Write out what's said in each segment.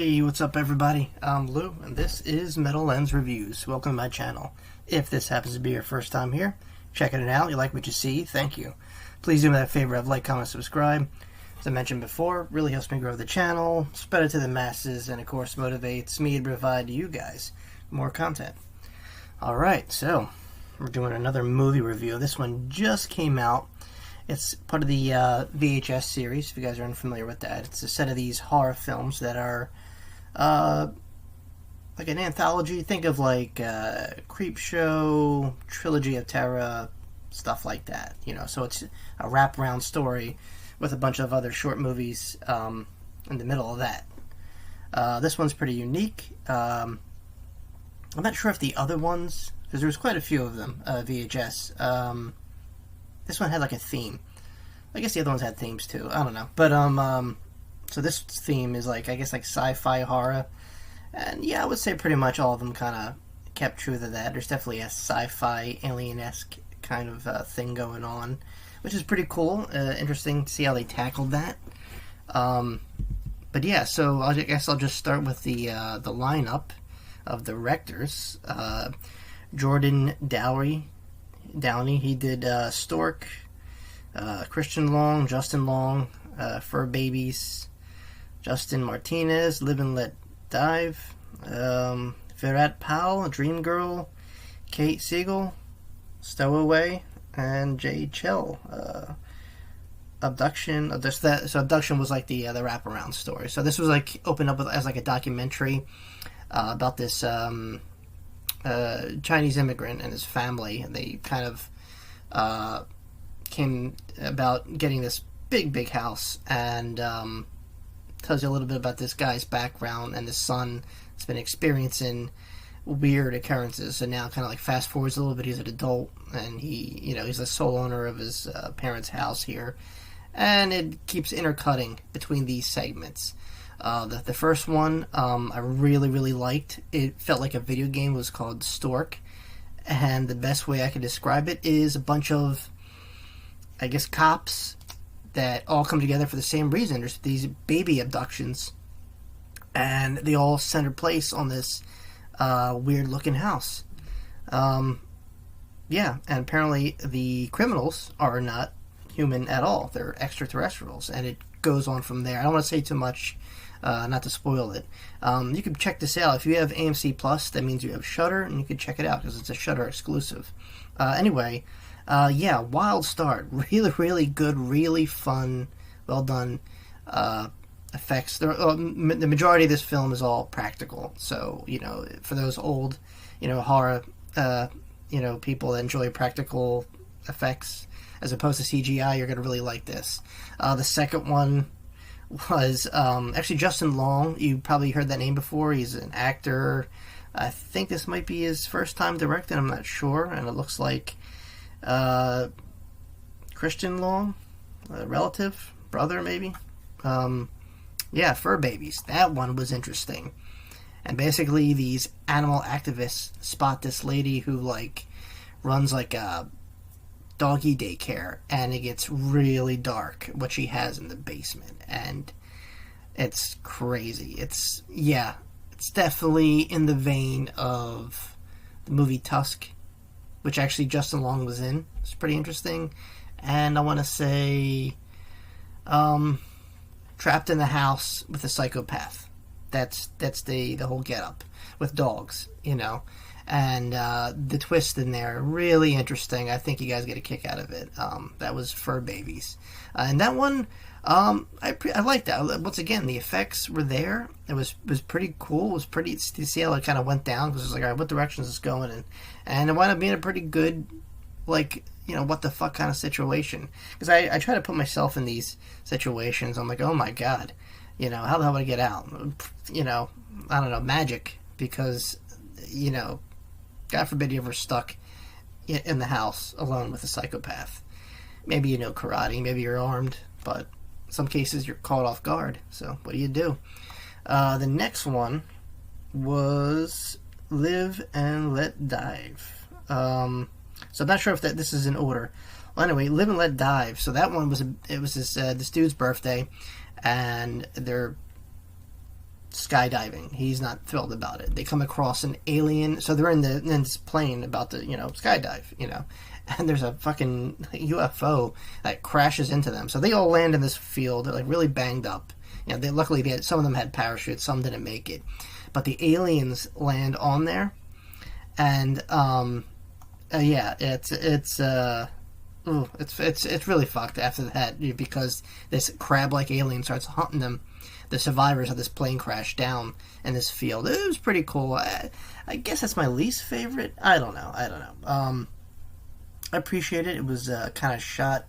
Hey, what's up everybody? I'm Lou, and this is Metal Lens Reviews. Welcome to my channel. If this happens to be your first time here, checking it out, you like what you see, thank you. Please do me that favor of like, comment, subscribe. As I mentioned before, really helps me grow the channel, spread it to the masses, and of course motivates me to provide you guys more content. Alright, so we're doing another movie review. This one just came out. It's part of the VHS series, if you guys are unfamiliar with that. It's a set of these horror films that are like an anthology. Think of like Creepshow, Trilogy of Terror, stuff like that. You know, so it's a wraparound story with a bunch of other short movies in the middle of that. This one's pretty unique. I'm not sure if the other ones, because there's quite a few of them, VHS. This one had like a theme. I guess the other ones had themes too. I don't know. But so this theme is like, I guess, like sci-fi horror. And yeah, I would say pretty much all of them kind of kept true to that. There's definitely a sci-fi alien-esque kind of thing going on, which is pretty cool. Interesting to see how they tackled that. But yeah, so I guess I'll just start with the lineup of directors. Jordan Downey, he did Stork, Christian Long, Justin Long, Fur Babies, Justin Martinez, Live and Let Dive, Virat Pal, Dream Girl, Kate Siegel, Stowaway, and Jay Chell. Abduction. So Abduction was like the wraparound story. So this was like opened up as like a documentary about this Chinese immigrant and his family. And they kind of came about getting this big house, and tells you a little bit about this guy's background, and his son has been experiencing weird occurrences. So now kind of like fast forwards a little bit, he's an adult, and he's the sole owner of his parents' house here, and it keeps intercutting between these segments. The first one I really liked. It felt like a video game. It was called Stork, and the best way I could describe it is a bunch of, I guess, cops that all come together for the same reason. There's these baby abductions, and they all center place on this weird looking house. Yeah, and apparently the criminals are not human at all. They're extraterrestrials, and it goes on from there. I don't want to say too much, not to spoil it. You can check this out. If you have AMC Plus, that means you have Shudder, and you can check it out because it's a Shudder exclusive. Anyway, yeah, wild start. Really good, really fun, well done effects. The majority of this film is all practical. So, for those old, horror, people that enjoy practical effects as opposed to CGI, you're going to really like this. The second one was actually Justin Long. You probably heard that name before. He's an actor. I think this might be his first time directing. I'm not sure. And it looks like Christian Long, a relative, brother maybe. Yeah, Fur Babies. That one was interesting. And basically these animal activists spot this lady who runs like a doggy daycare, and it gets really dark what she has in the basement, and it's crazy. It's definitely in the vein of the movie Tusk, which actually Justin Long was in. It's pretty interesting. And I want to say Trapped in the House with a Psychopath. That's the whole getup with dogs, and the twist in there, really interesting. I think you guys get a kick out of it. That was Fur Babies, and that one I liked that. Once again, the effects were there. It was pretty cool. It was pretty to see how it kind of went down, because it was like, all right, what direction is this going in? And it wound up being a pretty good, what the fuck kind of situation. Because I try to put myself in these situations. I'm like, oh my god, how the hell would I get out? I don't know, magic, because God forbid you ever stuck in the house alone with a psychopath. Maybe you know karate, maybe you're armed, but in some cases you're caught off guard. So what do? The next one was Live and Let Dive. So I'm not sure if this is in order. Well, anyway, Live and Let Dive. So that one was this dude's birthday, and they're skydiving. He's not thrilled about it. They come across an alien, so they're in this plane about to, skydive, and there's a fucking UFO that crashes into them. So they all land in this field. They're like really banged up. Luckily some of them had parachutes, some didn't make it, but the aliens land on there, and it's really fucked after that, because this crab-like alien starts hunting them, the survivors of this plane crash, down in this field. It was pretty cool. I guess that's my least favorite. I don't know. I appreciate it. It was kind of shot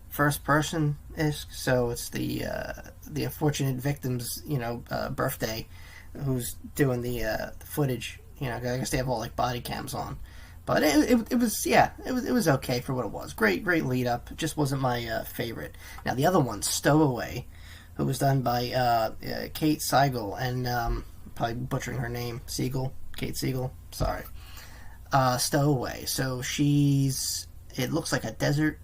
first person-ish, so it's the unfortunate victim's birthday, who's doing the footage. I guess they have all like body cams on. But it was okay for what it was. Great lead up. It just wasn't my favorite. Now the other one, Stowaway, who was done by Kate Siegel, and probably butchering her name, Kate Siegel. Sorry. Stowaway. So it looks like a desert.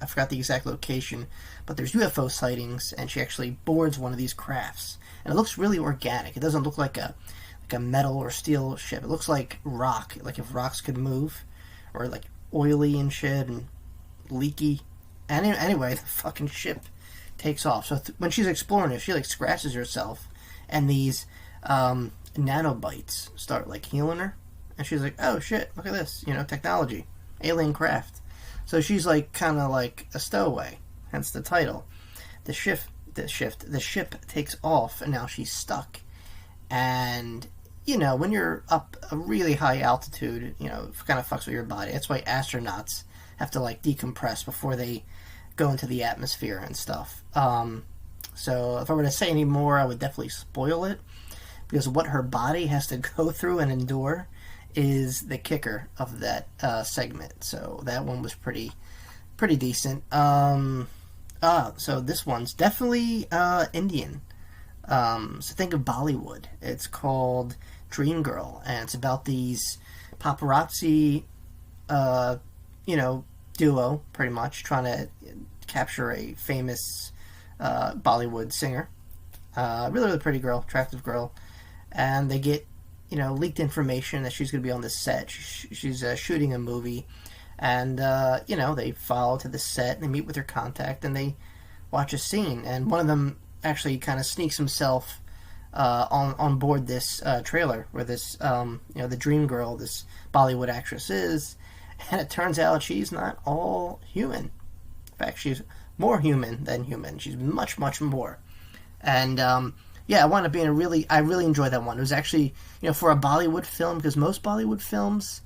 I forgot the exact location, but there's UFO sightings, and she actually boards one of these crafts, and it looks really organic. It doesn't look like a metal or steel ship. It looks like rock, like if rocks could move, or like oily and shit and leaky. And anyway, the fucking ship takes off. So when she's exploring it, she like scratches herself, and these nanobites start like healing her, and she's like, oh shit, look at this, technology, alien craft. So she's like kind of like a stowaway, hence the title. The ship takes off, and now she's stuck. And when you're up a really high altitude, it kind of fucks with your body. That's why astronauts have to like decompress before they go into the atmosphere and stuff. So if I were to say any more, I would definitely spoil it, because what her body has to go through and endure is the kicker of that segment. So that one was pretty decent. So this one's definitely Indian. So think of Bollywood. It's called Dream Girl, and it's about these paparazzi, duo, pretty much, trying to capture a famous Bollywood singer. Really pretty girl, attractive girl, and they get, leaked information that she's going to be on this set. She's shooting a movie, and, they follow to the set, and they meet with her contact, and they watch a scene, and one of them actually kind of sneaks himself on board this trailer where this, the dream girl, this Bollywood actress is, and it turns out she's not all human. In fact, she's more human than human. She's much, much more. And, I wound up being I really enjoyed that one. It was actually, for a Bollywood film, because most Bollywood films,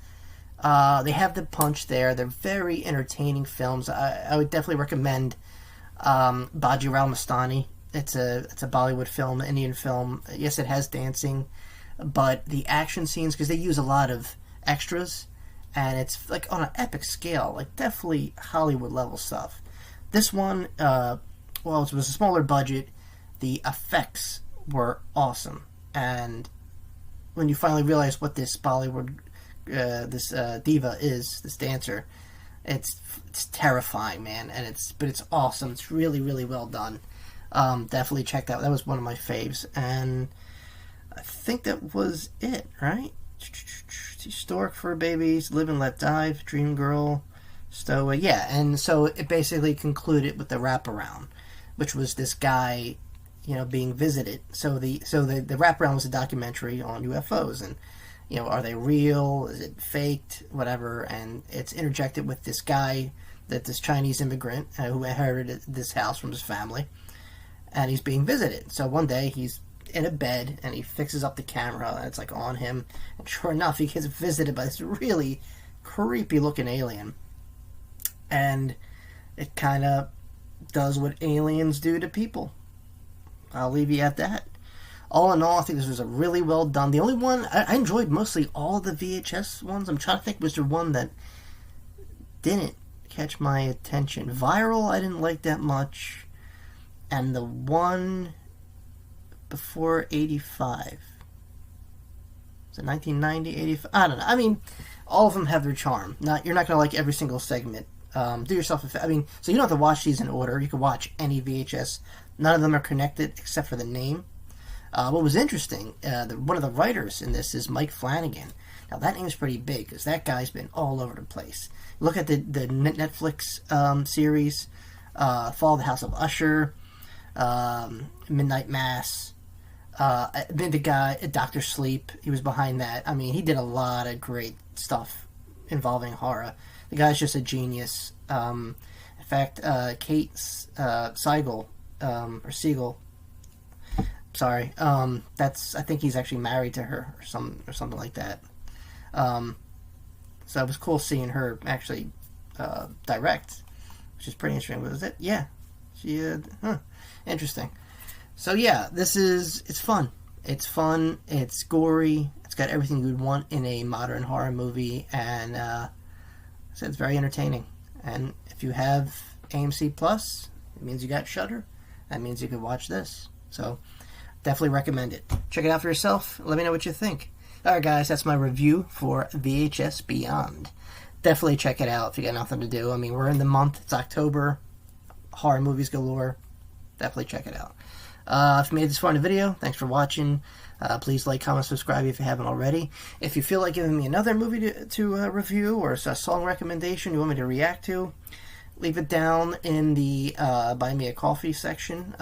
they have the punch there. They're very entertaining films. I would definitely recommend Bajirao Mastani. It's a Bollywood film, Indian film. Yes, it has dancing, but the action scenes, because they use a lot of extras, and it's like on an epic scale, like definitely Hollywood level stuff. This one, it was a smaller budget. The effects were awesome, and when you finally realize what this Bollywood, this diva is, this dancer, it's terrifying, man, and it's awesome. It's really, really well done. Definitely check that out. That was one of my faves, and I think that was it, right? Stork for Babies, Live and Let Die, Dream Girl, Stowaway. Yeah, and so it basically concluded with the wraparound, which was this guy, being visited. So the wraparound was a documentary on UFOs, and are they real? Is it faked? Whatever. And it's interjected with this guy, this Chinese immigrant who inherited this house from his family, and he's being visited. So one day he's in a bed, and he fixes up the camera, and it's like on him, and sure enough, he gets visited by this really creepy looking alien, and it kind of does what aliens do to people. I'll leave you at that. All in all, I think this was a really well done. The only one I enjoyed mostly all the VHS ones. I'm trying to think, was there one that didn't catch my attention? Viral, I didn't like that much, and the one before 85, was it 1990, 85? I don't know. I mean, all of them have their charm. You're not gonna like every single segment. Do yourself a favor. So you don't have to watch these in order. You can watch any VHS. None of them are connected except for the name. What was interesting, one of the writers in this is Mike Flanagan. Now that name's pretty big because that guy's been all over the place. Look at the Netflix series, Fall of the House of Usher, Midnight Mass. The guy, Doctor Sleep, he was behind that. I mean, he did a lot of great stuff involving horror. The guy's just a genius. In fact, Kate Siegel, or Siegel, sorry, I think he's actually married to her or something like that. So it was cool seeing her actually direct, which is pretty interesting. Was it? Yeah, interesting. So yeah, it's fun. It's fun. It's gory. It's got everything you'd want in a modern horror movie, and so it's very entertaining. And if you have AMC Plus, it means you got Shudder. That means you could watch this. So definitely recommend it. Check it out for yourself. Let me know what you think. Alright guys, that's my review for VHS Beyond. Definitely check it out if you got nothing to do. I mean, we're in the month. It's October. Horror movies galore. Definitely check it out. If you made this far in the video, thanks for watching. Please like, comment, subscribe if you haven't already. If you feel like giving me another movie to review or a song recommendation you want me to react to, leave it down in the Buy Me a Coffee section.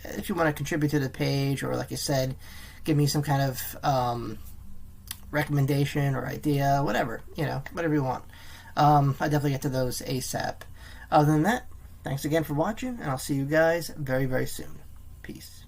If you want to contribute to the page, or like I said, give me some kind of recommendation or idea, whatever, whatever you want. I definitely get to those ASAP. Other than that, thanks again for watching, and I'll see you guys very, very soon. Peace.